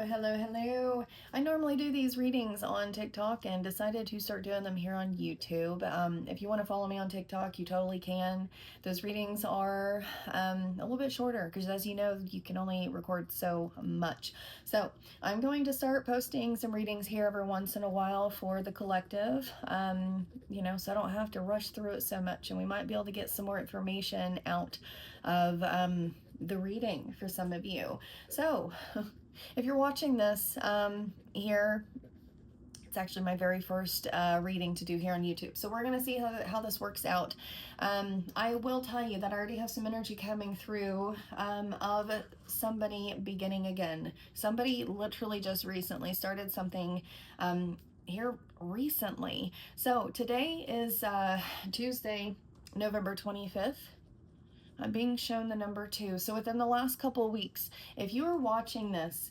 Well, hello, hello. I normally do these readings on TikTok and decided to start doing them here on YouTube. If you want to follow me on TikTok, you totally can. Those readings are a little bit shorter because, as you know, you can only record so much. So I'm going to start posting some readings here every once in a while for the collective, so I don't have to rush through it so much, and we might be able to get some more information out of the reading for some of you. So if you're watching this here, it's actually my very first reading to do here on YouTube. So we're going to see how this works out. I will tell you that I already have some energy coming through of somebody beginning again. Somebody literally just recently started something here recently. So today is Tuesday, November 25th. I'm being shown the number 2. So within the last couple of weeks, if you are watching this,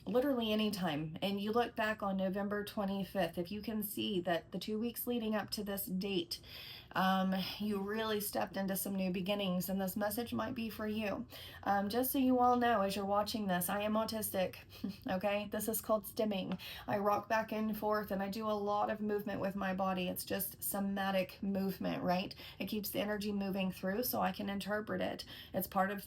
literally anytime, and you look back on November 25th, if you can see that the 2 weeks leading up to this date, you really stepped into some new beginnings, and this message might be for you. Just so you all know, as you're watching this, I am autistic. Okay, this is called stimming. I rock back and forth, and I do a lot of movement with my body. It's just somatic movement, right? It keeps the energy moving through so I can interpret it. It's part of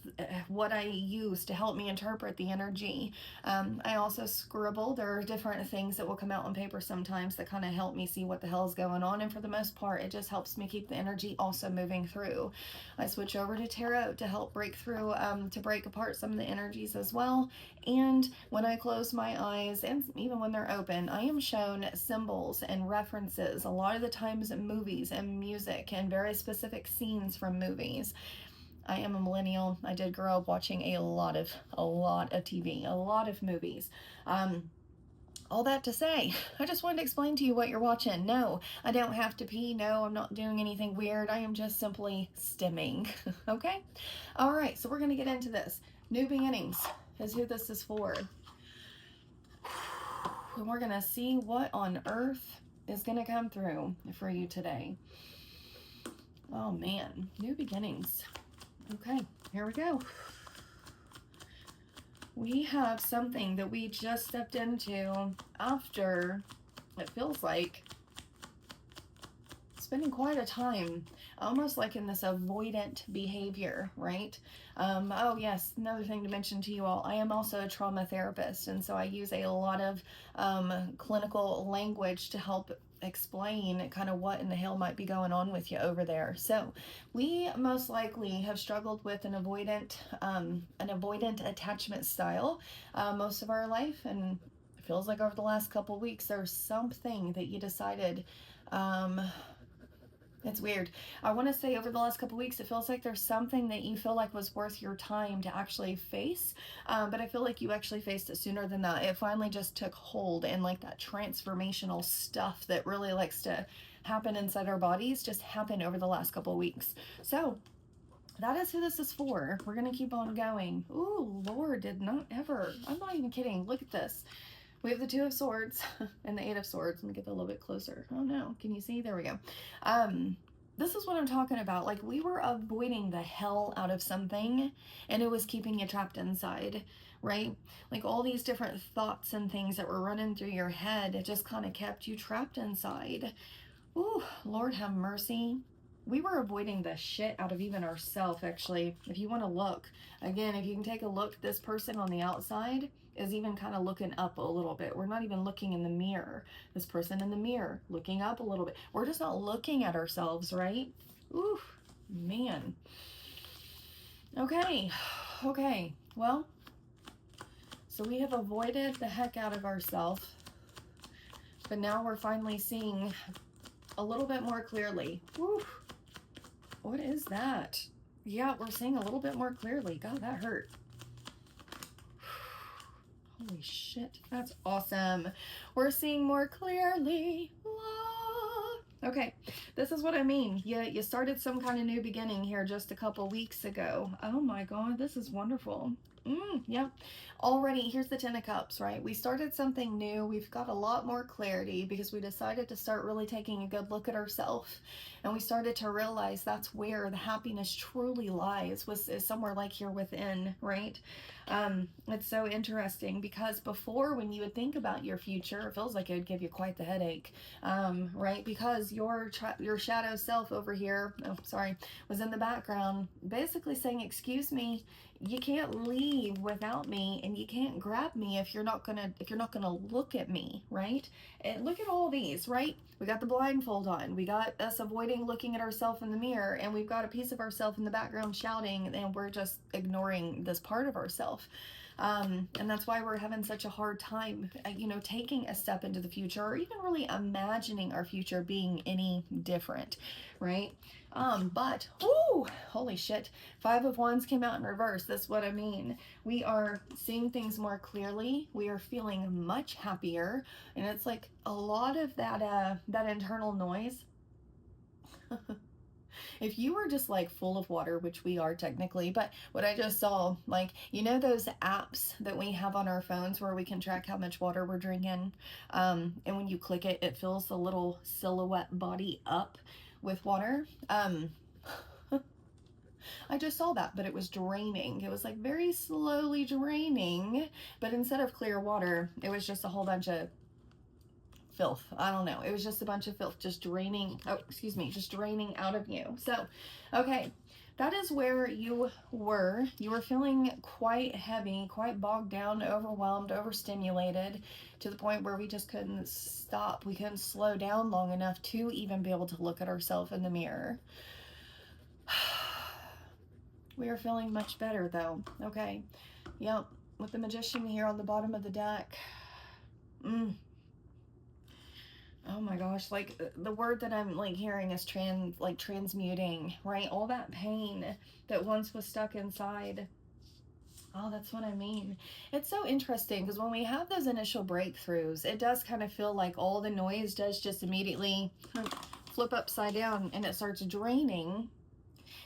what I use to help me interpret the energy. I also scribble. There are different things that will come out on paper sometimes that kind of help me see what the hell is going on, and for the most part, it just helps me keep the energy also moving through. I switch over to tarot to help break through, to break apart some of the energies as well. And when I close my eyes, and even when they're open, I am shown symbols and references, a lot of the times movies and music and very specific scenes from movies. I am a millennial. I did grow up watching a lot of TV, a lot of movies. All that to say, I just wanted to explain to you what you're watching. No, I don't have to pee. No, I'm not doing anything weird. I am just simply stimming. Okay? All right, so we're going to get into this. New beginnings is who this is for. And we're going to see what on earth is going to come through for you today. Oh, man. New beginnings. Okay, here we go. We have something that we just stepped into after, it feels like, spending quite a time, almost like in this avoidant behavior, right? Oh yes, another thing to mention to you all, I am also a trauma therapist, and so I use a lot of clinical language to help explain kind of what in the hell might be going on with you over there. So we most likely have struggled with an avoidant attachment style most of our life, and it feels like over the last couple weeks there's something that you decided, it's weird. I want to say over the last couple weeks, it feels like there's something that you feel like was worth your time to actually face. But I feel like you actually faced it sooner than that. It finally just took hold, and like that transformational stuff that really likes to happen inside our bodies just happened over the last couple weeks. So that is who this is for. We're going to keep on going. Ooh, Lord, did not ever. I'm not even kidding. Look at this. We have the 2 of Swords and the 8 of Swords. Let me get that a little bit closer. Oh no, can you see? There we go. This is what I'm talking about. Like, we were avoiding the hell out of something, and it was keeping you trapped inside, right? Like all these different thoughts and things that were running through your head, it just kind of kept you trapped inside. Ooh, Lord have mercy. We were avoiding the shit out of even ourselves, actually. If you want to look, again, if you can take a look, this person on the outside is even kind of looking up a little bit. We're not even looking in the mirror. This person in the mirror looking up a little bit. We're just not looking at ourselves, right? Ooh, man. Okay. Well, so we have avoided the heck out of ourselves, but now we're finally seeing a little bit more clearly. Woo. What is that? Yeah, we're seeing a little bit more clearly. God, that hurt. Holy shit, that's awesome. We're seeing more clearly. Okay, this is what I mean. You started some kind of new beginning here just a couple weeks ago. Oh my God, this is wonderful. Yeah. Already, here's the 10 of Cups, right? We started something new. We've got a lot more clarity because we decided to start really taking a good look at ourselves. And we started to realize that's where the happiness truly lies, is somewhere like here within, right? It's so interesting because before, when you would think about your future, it feels like it would give you quite the headache, right? Because your shadow self over here, oh sorry, was in the background, basically saying, "Excuse me, you can't leave without me, and you can't grab me if you're not gonna look at me, right?" And look at all these, right? We got the blindfold on, we got us avoiding looking at ourselves in the mirror, and we've got a piece of ourselves in the background shouting, and we're just ignoring this part of ourselves. And that's why we're having such a hard time, taking a step into the future, or even really imagining our future being any different, right? But, ooh, holy shit, 5 of Wands came out in reverse. That's what I mean. We are seeing things more clearly. We are feeling much happier. And it's like a lot of that internal noise. If you were just like full of water, which we are technically, but what I just saw, like, those apps that we have on our phones where we can track how much water we're drinking. And when you click it, it fills the little silhouette body up with water. I just saw that, but it was draining. It was like very slowly draining, but instead of clear water, it was just a whole bunch of filth. I don't know. It was just a bunch of filth just draining. Oh, excuse me, just draining out of you. So, okay, that is where you were. You were feeling quite heavy, quite bogged down, overwhelmed, overstimulated, to the point where we just couldn't stop. We couldn't slow down long enough to even be able to look at ourselves in the mirror. We are feeling much better though. Okay. Yep. With the Magician here on the bottom of the deck. Oh my gosh, like the word that I'm like hearing is transmuting, right? All that pain that once was stuck inside. Oh, that's what I mean. It's so interesting because when we have those initial breakthroughs, it does kind of feel like all the noise does just immediately flip upside down and it starts draining.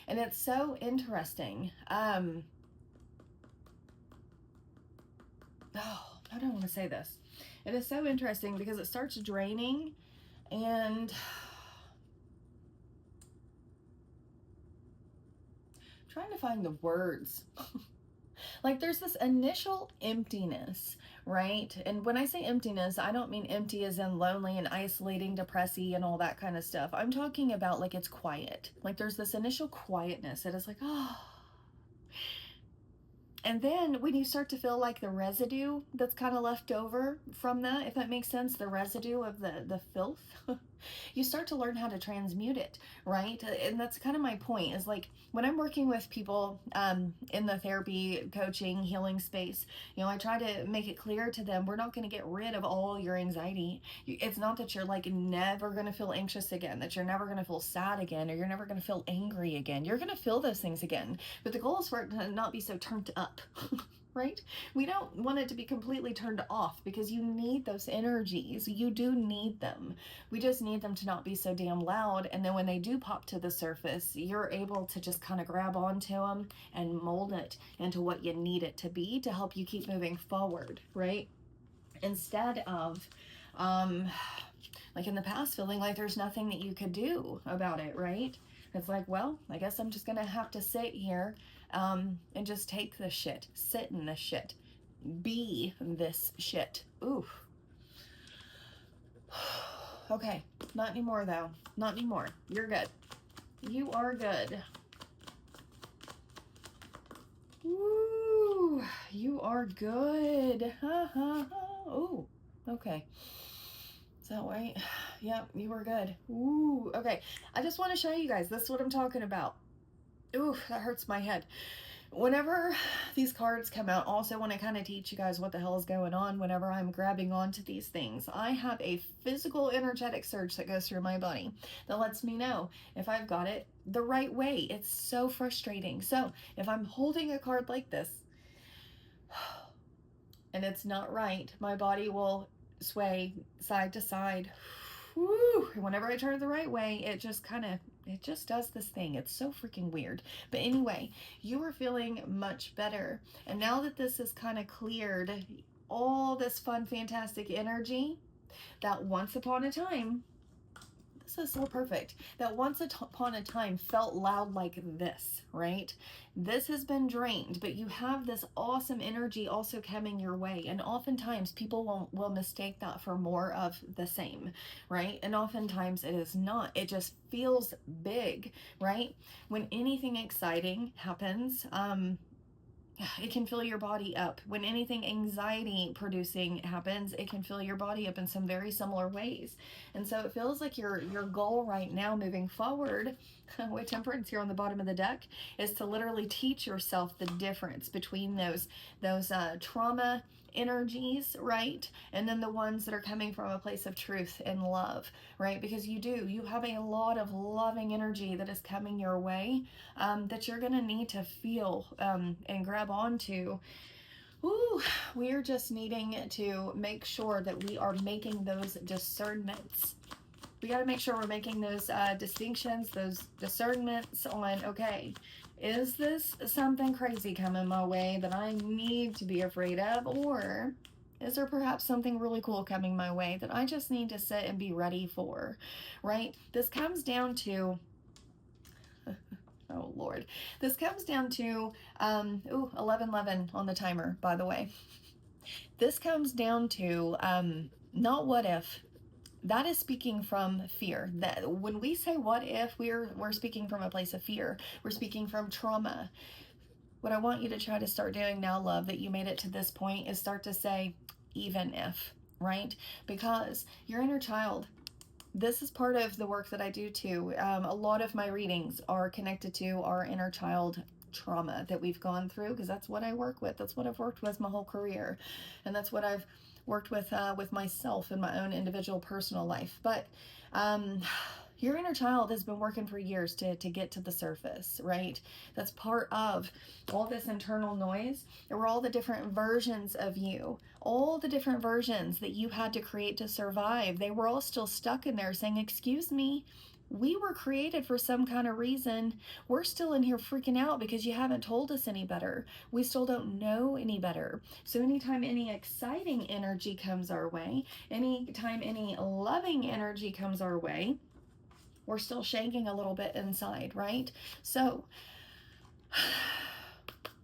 And it's so interesting. Oh, I don't want to say this. It is so interesting because it starts draining and trying to find the words. Like there's this initial emptiness, right? And when I say emptiness, I don't mean empty as in lonely and isolating, depressing and all that kind of stuff. I'm talking about like it's quiet. Like there's this initial quietness that is like, oh. And then when you start to feel like the residue that's kind of left over from that, if that makes sense, the residue of the filth, you start to learn how to transmute it, right? And that's kind of my point is like when I'm working with people in the therapy, coaching, healing space, I try to make it clear to them, we're not going to get rid of all your anxiety. It's not that you're like never going to feel anxious again, that you're never going to feel sad again, or you're never going to feel angry again. You're going to feel those things again. But the goal is for it to not be so turned up. Right? We don't want it to be completely turned off because you need those energies. You do need them. We just need them to not be so damn loud. And then when they do pop to the surface, you're able to just kind of grab onto them and mold it into what you need it to be to help you keep moving forward, right? Instead of, like in the past, feeling like there's nothing that you could do about it, right? It's like, well, I guess I'm just going to have to sit here and just take this shit, sit in this shit, be this shit. Oof. Okay, not anymore though. Not anymore. You're good. You are good. Woo! You are good. Ha ha ha. Oh, okay. Is that right? Yep, you were good. Ooh, okay. I just want to show you guys. This is what I'm talking about. Ooh, that hurts my head. Whenever these cards come out, also want to kind of teach you guys what the hell is going on whenever I'm grabbing onto these things. I have a physical energetic surge that goes through my body that lets me know if I've got it the right way. It's so frustrating. So if I'm holding a card like this and it's not right, my body will sway side to side. Woo! Whenever I turn it the right way, it just does this thing. It's so freaking weird. But anyway, you are feeling much better. And now that this is kind of cleared, all this fun, fantastic energy that once upon a time, this is so perfect, that once upon a time felt loud like this, right? This has been drained, but you have this awesome energy also coming your way. And oftentimes people will mistake that for more of the same, right? And oftentimes it is not. It just feels big, right? When anything exciting happens, it can fill your body up. When anything anxiety producing happens, it can fill your body up in some very similar ways. And so it feels like your goal right now moving forward with Temperance here on the bottom of the deck is to literally teach yourself the difference between those trauma energies, right? And then the ones that are coming from a place of truth and love, right? Because you have a lot of loving energy that is coming your way, that you're going to need to feel and grab onto. Ooh, we are just needing to make sure that we are making those discernments. We got to make sure we're making those distinctions, those discernments on, okay, is this something crazy coming my way that I need to be afraid of? Or is there perhaps something really cool coming my way that I just need to sit and be ready for, right? This comes down to, oh Lord, this comes down to, 11:11 on the timer, by the way. This comes down to not what if. That is speaking from fear. That when we say what if, we're speaking from a place of fear. We're speaking from trauma. What I want you to try to start doing now, love, that you made it to this point, is start to say even if, right? Because your inner child, this is part of the work that I do too. A lot of my readings are connected to our inner child trauma that we've gone through, because that's what I work with. That's what I've worked with my whole career. And that's what I've worked with myself in my own individual personal life. But your inner child has been working for years to get to the surface, right? That's part of all this internal noise. There were all the different versions of you, all the different versions that you had to create to survive. They were all still stuck in there saying, excuse me, we were created for some kind of reason. We're still in here freaking out because you haven't told us any better. We still don't know any better. So anytime any exciting energy comes our way, anytime any loving energy comes our way, we're still shaking a little bit inside, right? So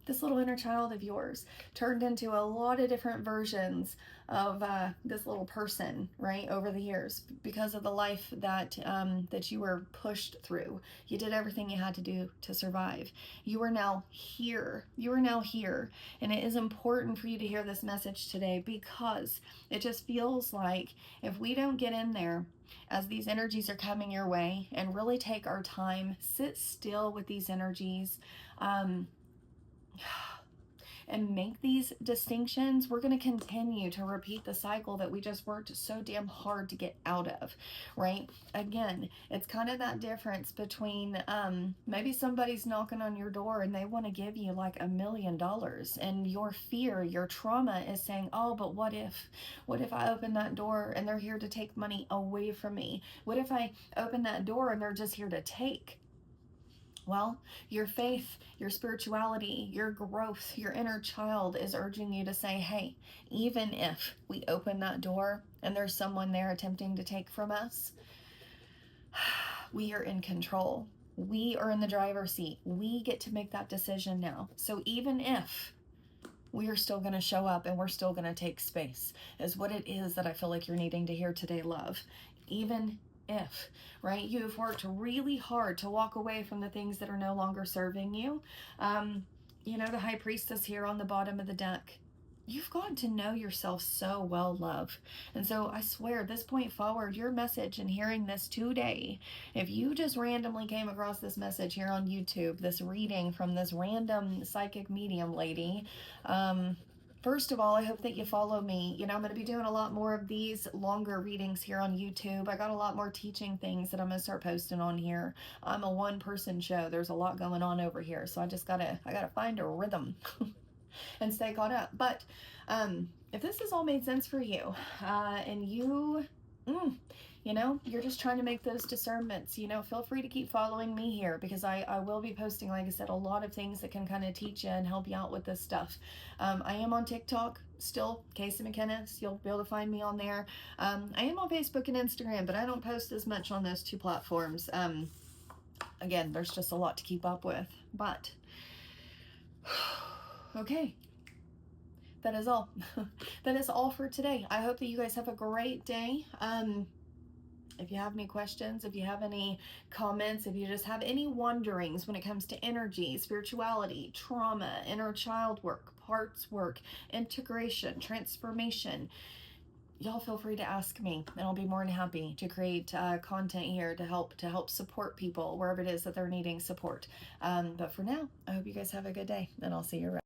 this little inner child of yours turned into a lot of different versions of this little person, right, over the years, because of the life that you were pushed through. You did everything you had to do to survive. You are now here. You are now here. And it is important for you to hear this message today, because it just feels like if we don't get in there as these energies are coming your way and really take our time, sit still with these energies, and make these distinctions, we're going to continue to repeat the cycle that we just worked so damn hard to get out of, right? Again, it's kind of that difference between maybe somebody's knocking on your door and they want to give you like $1 million, and your fear, your trauma is saying, oh, but what if I open that door and they're here to take money away from me? What if I open that door and they're just here to take? Well, your faith, your spirituality, your growth, your inner child is urging you to say, hey, even if we open that door and there's someone there attempting to take from us, we are in control. We are in the driver's seat. We get to make that decision now. So even if we are still going to show up and we're still going to take space, is what it is that I feel like you're needing to hear today, love. Even if, right? You've worked really hard to walk away from the things that are no longer serving you. The High Priestess here on the bottom of the deck. You've gotten to know yourself so well, love. And so I swear, this point forward, your message and hearing this today, if you just randomly came across this message here on YouTube, this reading from this random psychic medium lady, first of all, I hope that you follow me. I'm going to be doing a lot more of these longer readings here on YouTube. I got a lot more teaching things that I'm going to start posting on here. I'm a one-person show. There's a lot going on over here. So I gotta find a rhythm and stay caught up. But if this has all made sense for you, and you're just trying to make those discernments, feel free to keep following me here, because I will be posting, like I said, a lot of things that can kind of teach you and help you out with this stuff. I am on TikTok, still Casey McKinnis. You'll be able to find me on there. I am on Facebook and Instagram, but I don't post as much on those two platforms. Again, there's just a lot to keep up with. But, okay. That is all. That is all for today. I hope that you guys have a great day. If you have any questions, if you have any comments, if you just have any wonderings when it comes to energy, spirituality, trauma, inner child work, parts work, integration, transformation, y'all feel free to ask me, and I'll be more than happy to create content here to help support people wherever it is that they're needing support. But for now, I hope you guys have a good day, and I'll see you around.